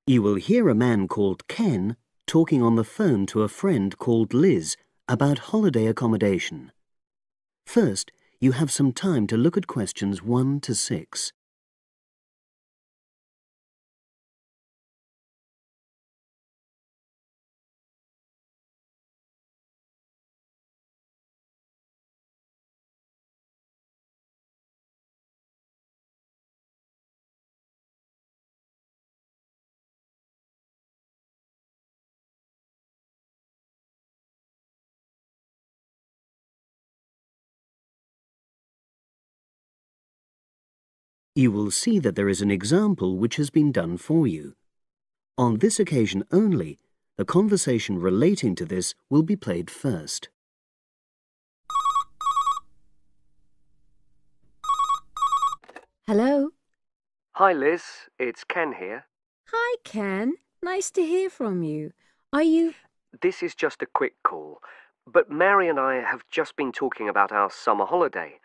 You will hear a man called Ken talking on the phone to a friend called Liz about holiday accommodation. First, you have some time to look at questions 1 to 6. You will see that there is an example which has been done for you. On this occasion only, the conversation relating to this will be played first. Hello. Hi Liz, it's Ken here. Hi, Ken. Nice to hear from you. Are you... This is just a quick call, but Mary and I have just been talking about our summer holiday.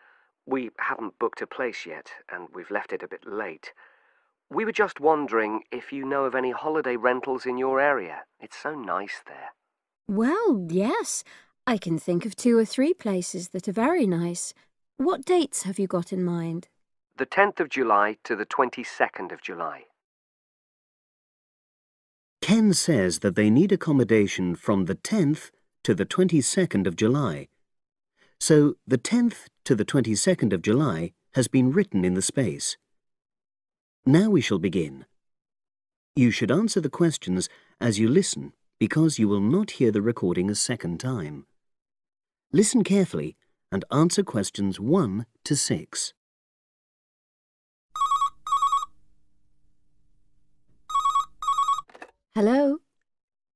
We haven't booked a place yet, and we've left it a bit late. We were just wondering if you know of any holiday rentals in your area. It's so nice there. Well, yes. I can think of 2 or 3 places that are very nice. What dates have you got in mind? The 10th of July to the 22nd of July. Ken says that they need accommodation from the 10th to the 22nd of July. So the 10th to the 22nd of July has been written in the space. Now we shall begin. You should answer the questions as you listen because you will not hear the recording a second time. Listen carefully and answer questions 1 to 6. Hello.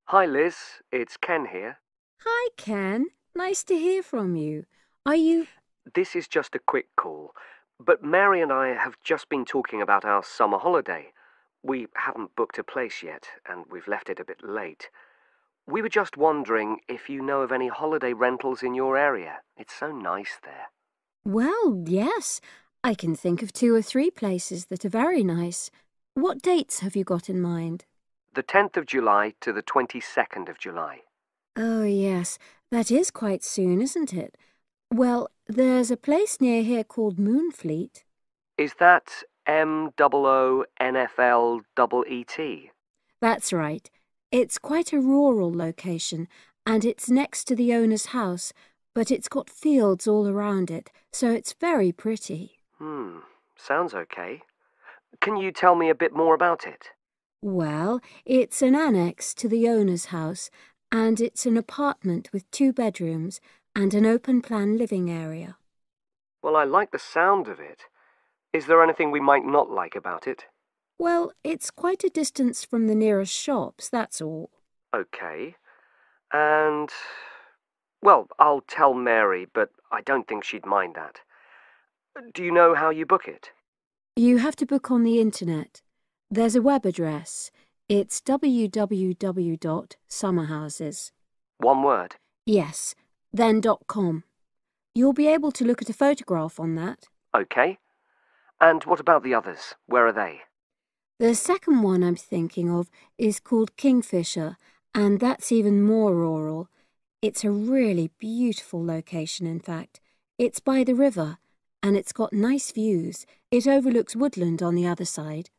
Hi Liz, it's Ken here. Hi, Ken. Nice to hear from you. Are you... This is just a quick call, but Mary and I have just been talking about our summer holiday. We haven't booked a place yet, and we've left it a bit late. We were just wondering if you know of any holiday rentals in your area. It's so nice there. Well, yes. I can think of 2 or 3 places that are very nice. What dates have you got in mind? The 10th of July to the 22nd of July. Oh, yes. That is quite soon, isn't it? Well, there's a place near here called Moonfleet. Is that MOONFLEET? That's right. It's quite a rural location, and it's next to the owner's house, but it's got fields all around it, so it's very pretty. Sounds okay. Can you tell me a bit more about it? Well, it's an annex to the owner's house, and it's an apartment with 2 bedrooms and an open-plan living area. Well, I like the sound of it. Is there anything we might not like about it? Well, it's quite a distance from the nearest shops, that's all. Okay. And, well, I'll tell Mary, but I don't think she'd mind that. Do you know how you book it? You have to book on the internet. There's a web address. It's www.summerhouses. One word. Yes, then .com. You'll be able to look at a photograph on that. Okay. And what about the others? Where are they? The second one I'm thinking of is called Kingfisher, and that's even more rural. It's a really beautiful location, in fact. It's by the river, and it's got nice views. It overlooks woodland on the other side.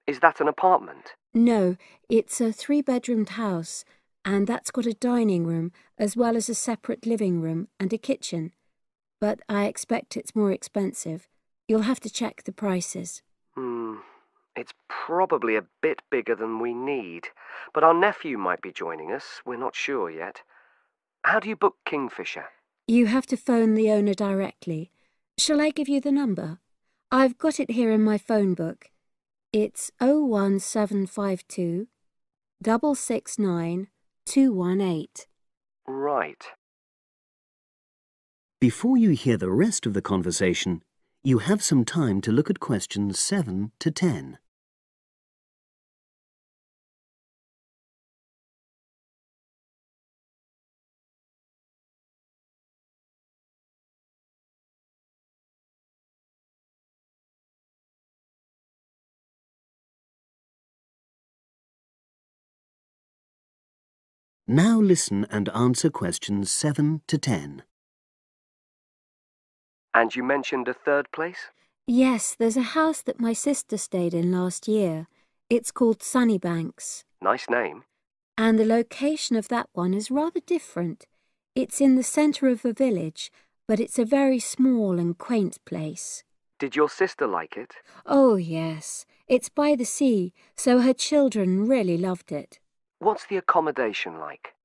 Is that an apartment? No, it's a 3-bedroomed house, and that's got a dining room as well as a separate living room and a kitchen. But I expect it's more expensive. You'll have to check the prices. It's probably a bit bigger than we need, but our nephew might be joining us. We're not sure yet. How do you book Kingfisher? You have to phone the owner directly. Shall I give you the number? I've got it here in my phone book. It's 01752 669 218. Right. Before you hear the rest of the conversation, you have some time to look at questions 7 to 10. Now listen and answer questions 7 to 10. And you mentioned a third place? Yes, there's a house that my sister stayed in last year. It's called Sunnybanks. Nice name. And the location of that one is rather different. It's in the centre of a village, but it's a very small and quaint place. Did your sister like it? Oh, yes. It's by the sea, so her children really loved it. What's the accommodation like?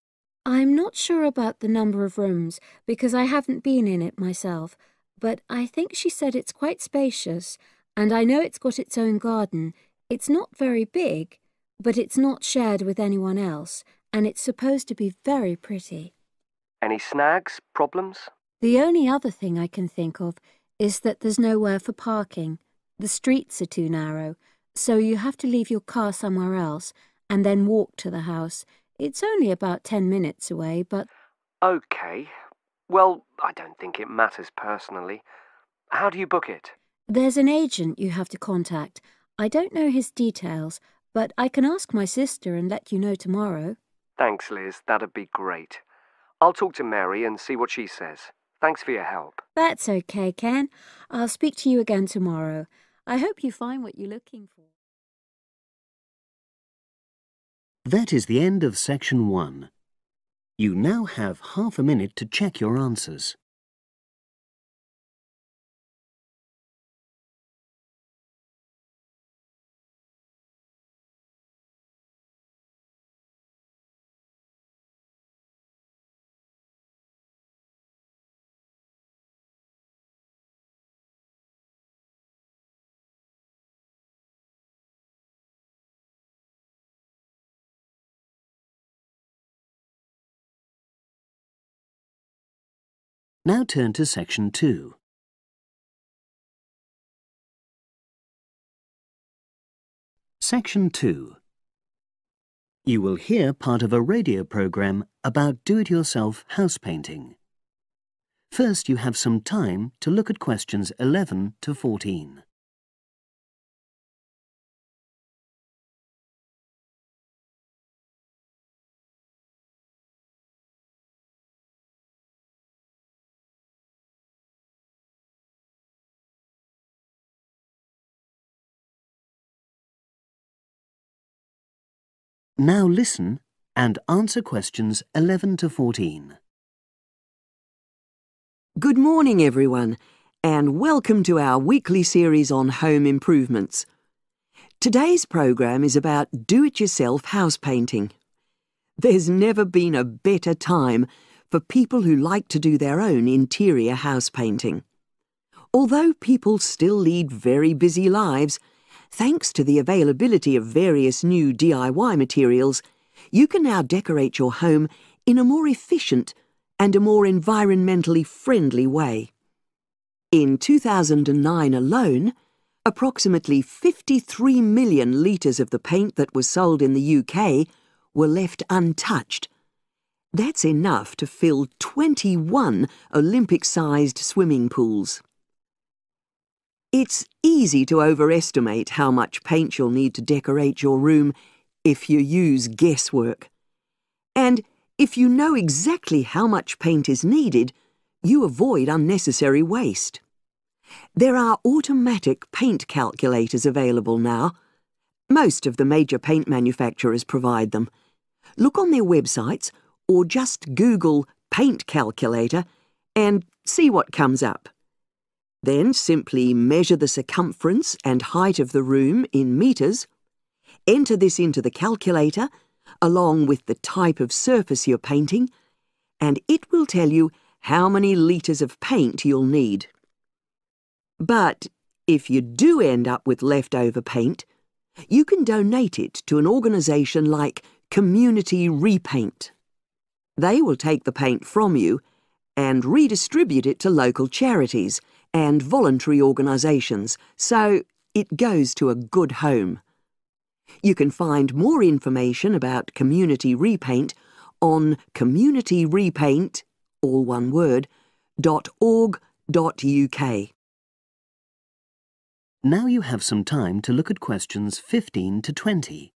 I'm not sure about the number of rooms, because I haven't been in it myself, but I think she said it's quite spacious, and I know it's got its own garden. It's not very big, but it's not shared with anyone else, and it's supposed to be very pretty. Any snags? Problems? The only other thing I can think of is that there's nowhere for parking. The streets are too narrow, so you have to leave your car somewhere else and then walk to the house. It's only about 10 minutes away, but... OK. Well, I don't think it matters personally. How do you book it? There's an agent you have to contact. I don't know his details, but I can ask my sister and let you know tomorrow. Thanks, Liz. That'd be great. I'll talk to Mary and see what she says. Thanks for your help. That's okay, Ken. I'll speak to you again tomorrow. I hope you find what you're looking for. That is the end of section 1. You now have half a minute to check your answers. Now turn to section 2. Section 2. You will hear part of a radio program about do-it-yourself house painting. First, you have some time to look at questions 11 to 14. Now listen and answer questions 11 to 14. Good morning, everyone, and welcome to our weekly series on home improvements. Today's program is about do-it-yourself house painting. There's never been a better time for people who like to do their own interior house painting. Although people still lead very busy lives, thanks to the availability of various new DIY materials, you can now decorate your home in a more efficient and a more environmentally friendly way. In 2009 alone, approximately 53 million litres of the paint that was sold in the UK were left untouched. That's enough to fill 21 Olympic-sized swimming pools. It's easy to overestimate how much paint you'll need to decorate your room if you use guesswork. And if you know exactly how much paint is needed, you avoid unnecessary waste. There are automatic paint calculators available now. Most of the major paint manufacturers provide them. Look on their websites or just Google paint calculator and see what comes up. Then simply measure the circumference and height of the room in metres, enter this into the calculator along with the type of surface you're painting, and it will tell you how many litres of paint you'll need. But if you do end up with leftover paint, you can donate it to an organisation like Community Repaint. They will take the paint from you and redistribute it to local charities and voluntary organisations, so it goes to a good home. You can find more information about Community Repaint on communityrepaint, all one word, .org.uk. Now you have some time to look at questions 15 to 20.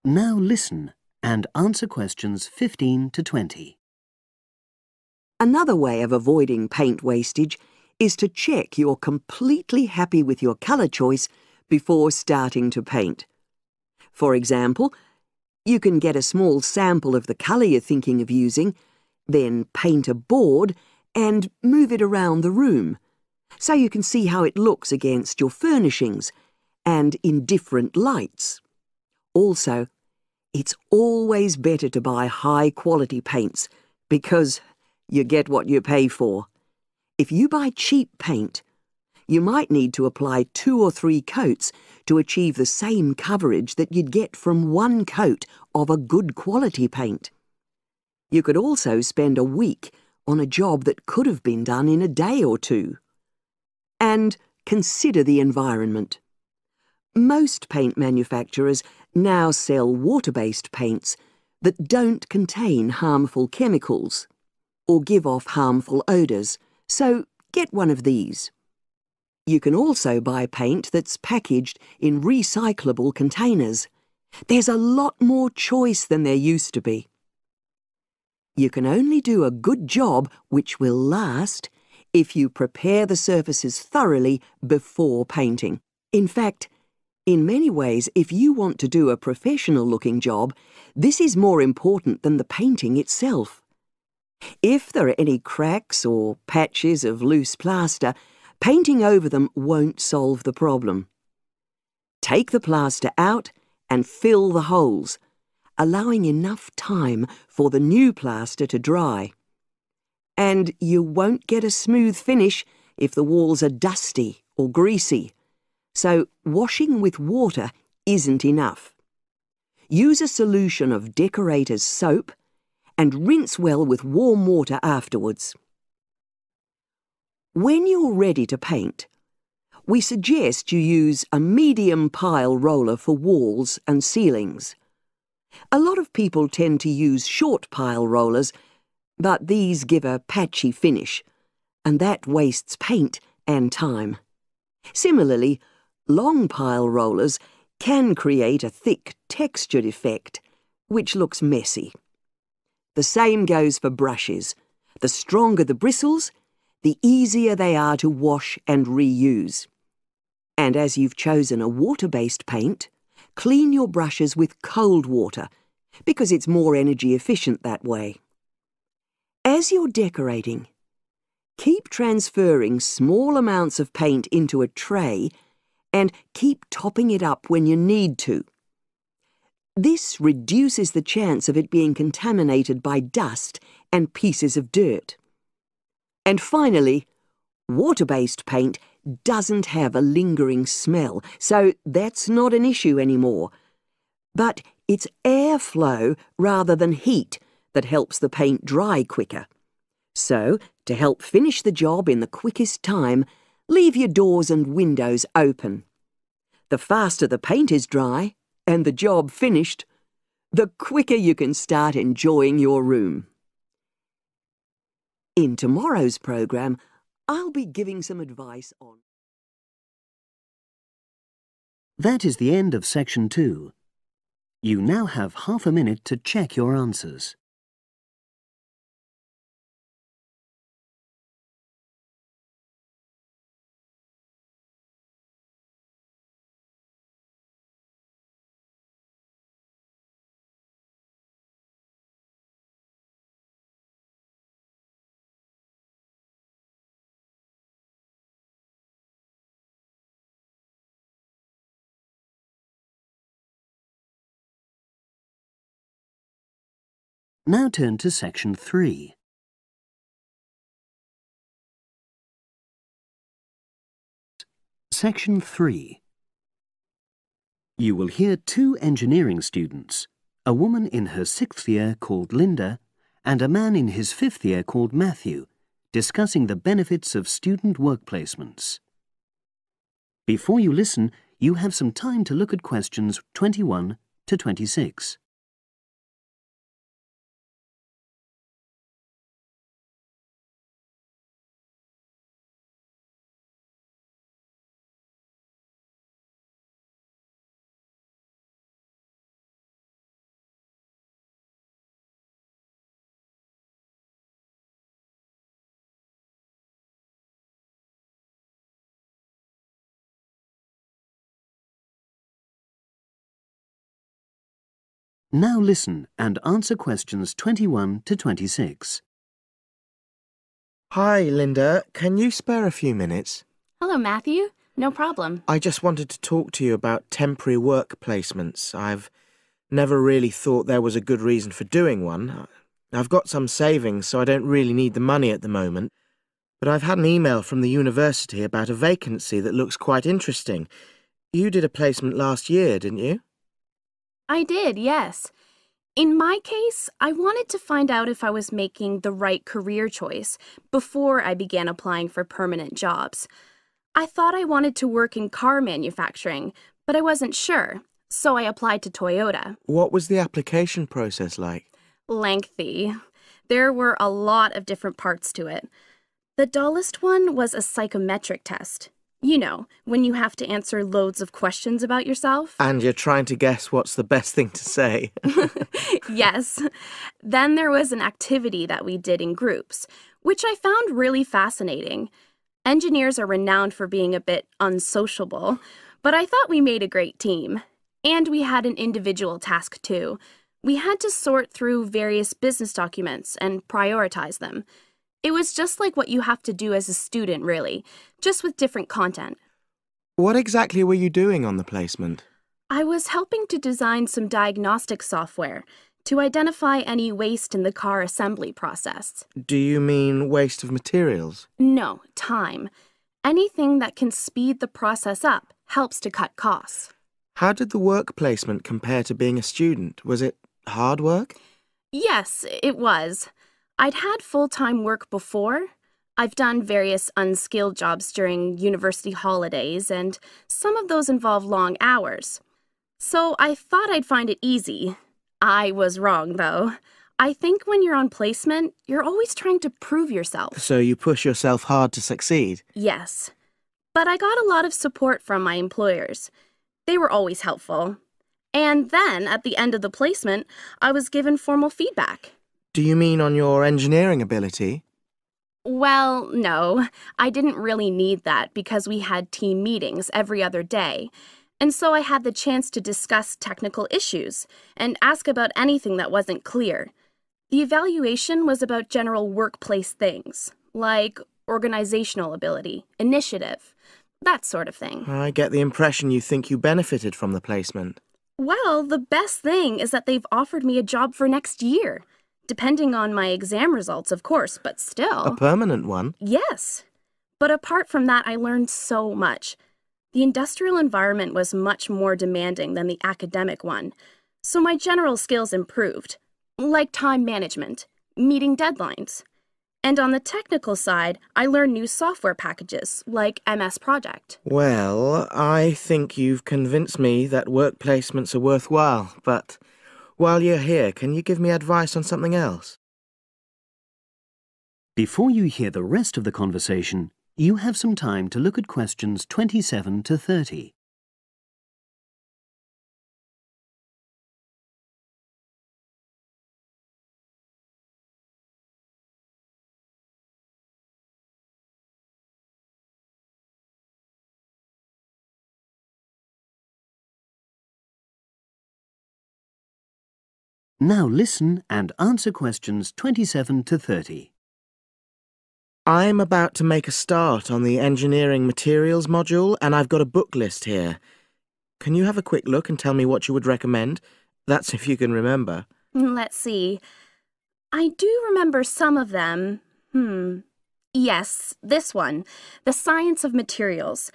Now listen and answer questions 15 to 20. Another way of avoiding paint wastage is to check you're completely happy with your colour choice before starting to paint. For example, you can get a small sample of the colour you're thinking of using, then paint a board and move it around the room, so you can see how it looks against your furnishings and in different lights. Also, it's always better to buy high-quality paints because you get what you pay for. If you buy cheap paint, you might need to apply 2 or 3 coats to achieve the same coverage that you'd get from 1 coat of a good quality paint. You could also spend a week on a job that could have been done in a day or 2. And consider the environment. Most paint manufacturers now sell water-based paints that don't contain harmful chemicals or give off harmful odours, so get one of these. You can also buy paint that's packaged in recyclable containers. There's a lot more choice than there used to be. You can only do a good job which will last if you prepare the surfaces thoroughly before painting. In fact, in many ways, if you want to do a professional-looking job, this is more important than the painting itself. If there are any cracks or patches of loose plaster, painting over them won't solve the problem. Take the plaster out and fill the holes, allowing enough time for the new plaster to dry. And you won't get a smooth finish if the walls are dusty or greasy. So washing with water isn't enough. Use a solution of decorator's soap and rinse well with warm water afterwards. When you're ready to paint, we suggest you use a medium pile roller for walls and ceilings. A lot of people tend to use short pile rollers, but these give a patchy finish, and that wastes paint and time. Similarly, long pile rollers can create a thick, textured effect, which looks messy. The same goes for brushes. The stronger the bristles, the easier they are to wash and reuse. And as you've chosen a water-based paint, clean your brushes with cold water, because it's more energy efficient that way. As you're decorating, keep transferring small amounts of paint into a tray and keep topping it up when you need to. This reduces the chance of it being contaminated by dust and pieces of dirt. And finally, water-based paint doesn't have a lingering smell, so that's not an issue anymore. But it's airflow rather than heat that helps the paint dry quicker. So, to help finish the job in the quickest time, leave your doors and windows open. The faster the paint is dry, and the job finished, the quicker you can start enjoying your room. In tomorrow's programme, I'll be giving some advice on... That is the end of section 2. You now have half a minute to check your answers. Now turn to section 3. Section 3. You will hear 2 engineering students, a woman in her 6th year called Linda and a man in his 5th year called Matthew, discussing the benefits of student work placements. Before you listen, you have some time to look at questions 21 to 26. Now listen and answer questions 21 to 26. Hi, Linda. Can you spare a few minutes? Hello, Matthew. No problem. I just wanted to talk to you about temporary work placements. I've never really thought there was a good reason for doing one. I've got some savings, so I don't really need the money at the moment. But I've had an email from the university about a vacancy that looks quite interesting. You did a placement last year, didn't you? I did, yes. In my case, I wanted to find out if I was making the right career choice before I began applying for permanent jobs. I thought I wanted to work in car manufacturing, but I wasn't sure, so I applied to Toyota. What was the application process like? Lengthy. There were a lot of different parts to it. The dullest one was a psychometric test. You know, when you have to answer loads of questions about yourself. And you're trying to guess what's the best thing to say. Yes. Then there was an activity that we did in groups, which I found really fascinating. Engineers are renowned for being a bit unsociable, but I thought we made a great team. And we had an individual task too. We had to sort through various business documents and prioritize them. It was just like what you have to do as a student, really, just with different content. What exactly were you doing on the placement? I was helping to design some diagnostic software to identify any waste in the car assembly process. Do you mean waste of materials? No, time. Anything that can speed the process up helps to cut costs. How did the work placement compare to being a student? Was it hard work? Yes, it was. I'd had full-time work before. I've done various unskilled jobs during university holidays, and some of those involve long hours. So I thought I'd find it easy. I was wrong, though. I think when you're on placement, you're always trying to prove yourself. So you push yourself hard to succeed? Yes. But I got a lot of support from my employers. They were always helpful. And then, at the end of the placement, I was given formal feedback. Do you mean on your engineering ability? Well, no. I didn't really need that because we had team meetings every other day. And so I had the chance to discuss technical issues and ask about anything that wasn't clear. The evaluation was about general workplace things, like organizational ability, initiative, that sort of thing. I get the impression you think you benefited from the placement. Well, the best thing is that they've offered me a job for next year. Depending on my exam results, of course, but still. A permanent one? Yes. But apart from that, I learned so much. The industrial environment was much more demanding than the academic one, so my general skills improved, like time management, meeting deadlines. And on the technical side, I learned new software packages, like MS Project. Well, I think you've convinced me that work placements are worthwhile, but while you're here, can you give me advice on something else? Before you hear the rest of the conversation, you have some time to look at questions 27 to 30. Now listen and answer questions 27 to 30. I'm about to make a start on the engineering materials module, and I've got a book list here. Can you have a quick look and tell me what you would recommend? That's if you can remember. Let's see. I do remember some of them. Yes, this one, The Science of Materials.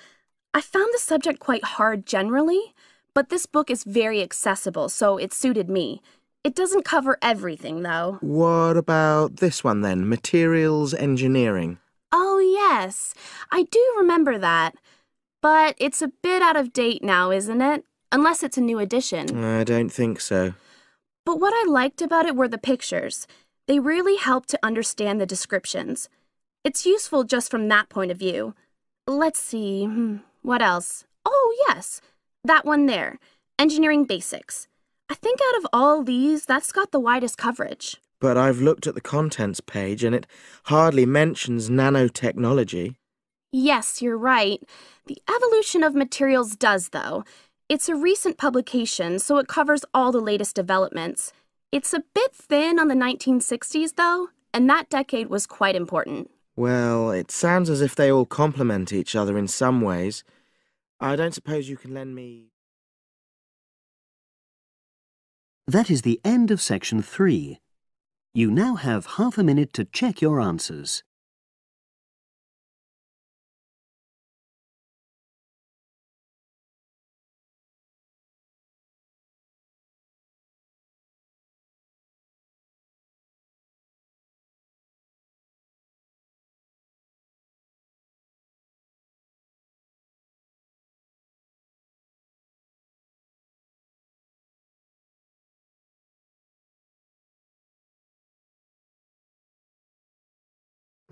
I found the subject quite hard generally, but this book is very accessible, so it suited me. It doesn't cover everything, though. What about this one, then? Materials engineering. Oh, yes. I do remember that. But it's a bit out of date now, isn't it? Unless it's a new edition. I don't think so. But what I liked about it were the pictures. They really helped to understand the descriptions. It's useful just from that point of view. Let's see. What else? Oh, yes. That one there. Engineering Basics. I think out of all these, that's got the widest coverage. But I've looked at the contents page and it hardly mentions nanotechnology. Yes, you're right. The evolution of materials does, though. It's a recent publication, so it covers all the latest developments. It's a bit thin on the 1960s, though, and that decade was quite important. Well, it sounds as if they all complement each other in some ways. I don't suppose you can lend me... That is the end of section 3. You now have half a minute to check your answers.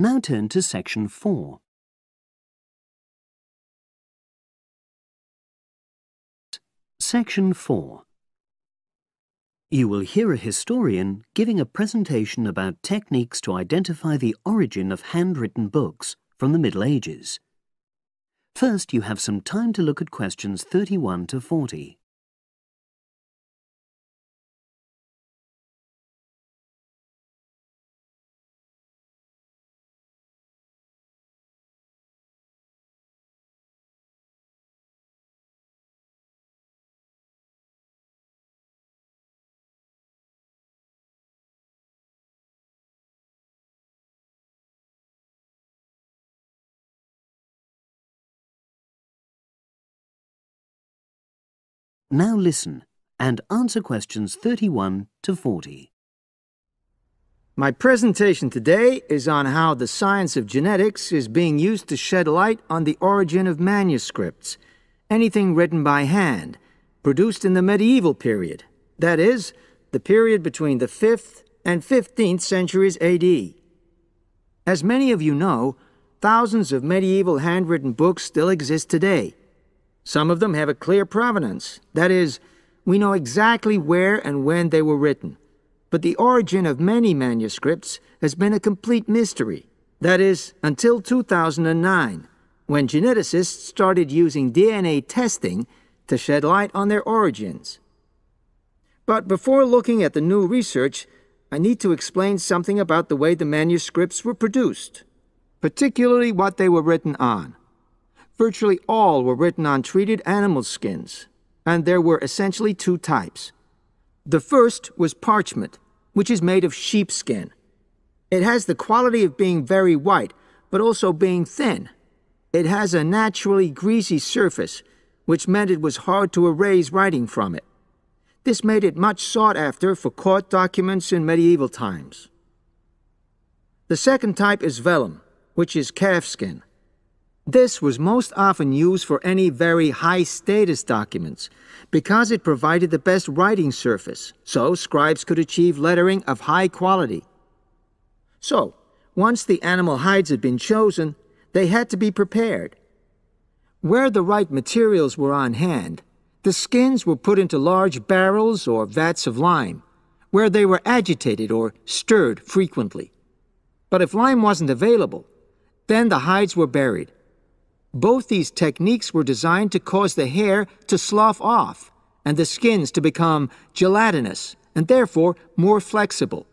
Now turn to section 4. Section 4. You will hear a historian giving a presentation about techniques to identify the origin of handwritten books from the Middle Ages. First, you have some time to look at questions 31 to 40. Now listen and answer questions 31 to 40. My presentation today is on how the science of genetics is being used to shed light on the origin of manuscripts, anything written by hand, produced in the medieval period, that is, the period between the 5th and 15th centuries AD. As many of you know, thousands of medieval handwritten books still exist today. Some of them have a clear provenance, that is, we know exactly where and when they were written. But the origin of many manuscripts has been a complete mystery, that is, until 2009, when geneticists started using DNA testing to shed light on their origins. But before looking at the new research, I need to explain something about the way the manuscripts were produced, particularly what they were written on. Virtually all were written on treated animal skins, and there were essentially two types. The first was parchment, which is made of sheepskin. It has the quality of being very white, but also being thin. It has a naturally greasy surface, which meant it was hard to erase writing from it. This made it much sought after for court documents in medieval times. The second type is vellum, which is calfskin. This was most often used for any very high-status documents because it provided the best writing surface, so scribes could achieve lettering of high quality. So, once the animal hides had been chosen, they had to be prepared. Where the right materials were on hand, the skins were put into large barrels or vats of lime, where they were agitated or stirred frequently. But if lime wasn't available, then the hides were buried. Both these techniques were designed to cause the hair to slough off and the skins to become gelatinous and therefore more flexible.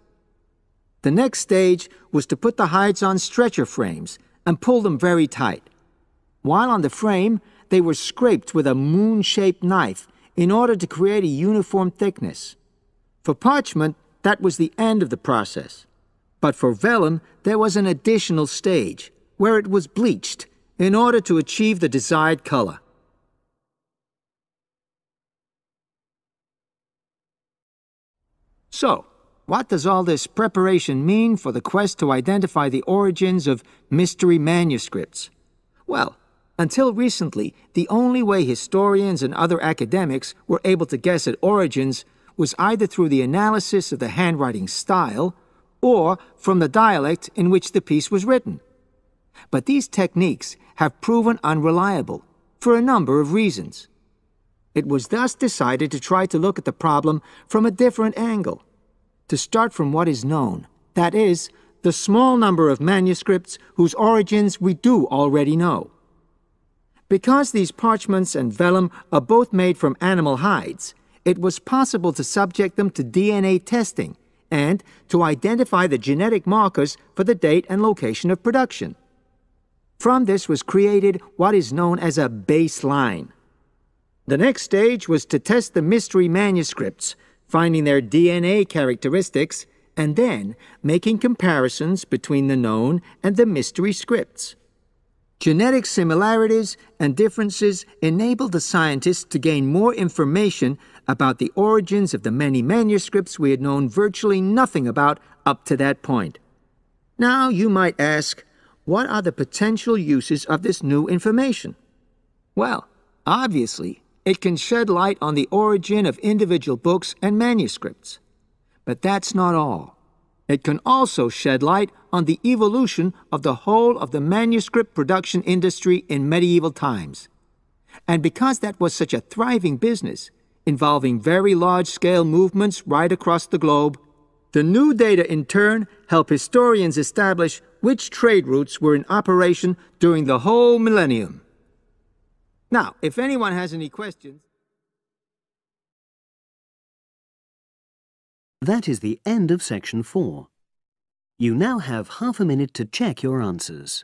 The next stage was to put the hides on stretcher frames and pull them very tight. While on the frame, they were scraped with a moon-shaped knife in order to create a uniform thickness. For parchment, that was the end of the process. But for vellum, there was an additional stage, where it was bleached in order to achieve the desired color. So, what does all this preparation mean for the quest to identify the origins of mystery manuscripts? Well, until recently, the only way historians and other academics were able to guess at origins was either through the analysis of the handwriting style or from the dialect in which the piece was written. But these techniques have proven unreliable for a number of reasons. It was thus decided to try to look at the problem from a different angle, to start from what is known, that is, the small number of manuscripts whose origins we do already know. Because these parchments and vellum are both made from animal hides, it was possible to subject them to DNA testing and to identify the genetic markers for the date and location of production. From this was created what is known as a baseline. The next stage was to test the mystery manuscripts, finding their DNA characteristics, and then making comparisons between the known and the mystery scripts. Genetic similarities and differences enabled the scientists to gain more information about the origins of the many manuscripts we had known virtually nothing about up to that point. Now you might ask, what are the potential uses of this new information? Well, obviously, it can shed light on the origin of individual books and manuscripts. But that's not all. It can also shed light on the evolution of the whole of the manuscript production industry in medieval times. And because that was such a thriving business, involving very large-scale movements right across the globe, the new data in turn help historians establish which trade routes were in operation during the whole millennium. Now, if anyone has any questions... That is the end of section 4. You now have half a minute to check your answers.